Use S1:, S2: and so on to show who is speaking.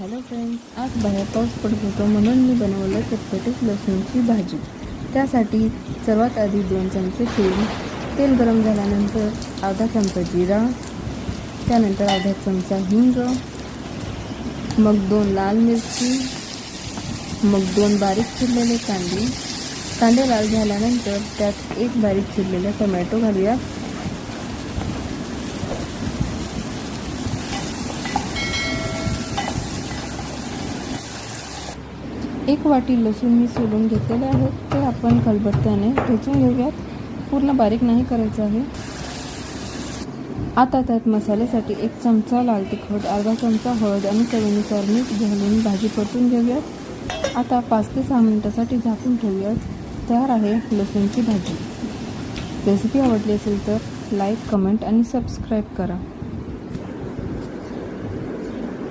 S1: Hello friends, आज बाहेर पाऊस पडत होता म्हणून मी बनवलं चटपटीत लसूणची भाजी। त्यासाठी सर्वात आधी 2 चमचे तेल गरम झाल्यानंतर अर्धा चमचा जिरा, त्यानंतर अर्धा चमचा हिंग, मग 2 लाल मिरची, मग 2 बारीक चिरलेले कांदे लाल झाल्यानंतर त्यात 1 बारीक चिरलेला टोमॅटो घालूया। 1 वाटी लसूण मी सोलून घेतलेले आहेत, ते आपण खलबत्त्याने ठेचून घेऊयात। पूर्ण बारीक नाही करायचं आहे। आता त्यात मसाल्यासाठी 1 चमचा लाल तिखट, अर्धा चमचा हळद आणि चवीनुसार मीठ घालून भाजी परतून घेऊयात। आता 5 ते 6 मिनिटांसाठी झाकून ठेवूयात। तयार आहे लसूणची भाजी। रेसिपी आवडली असेल तर लाईक, कमेंट आणि सबस्क्राईब करा।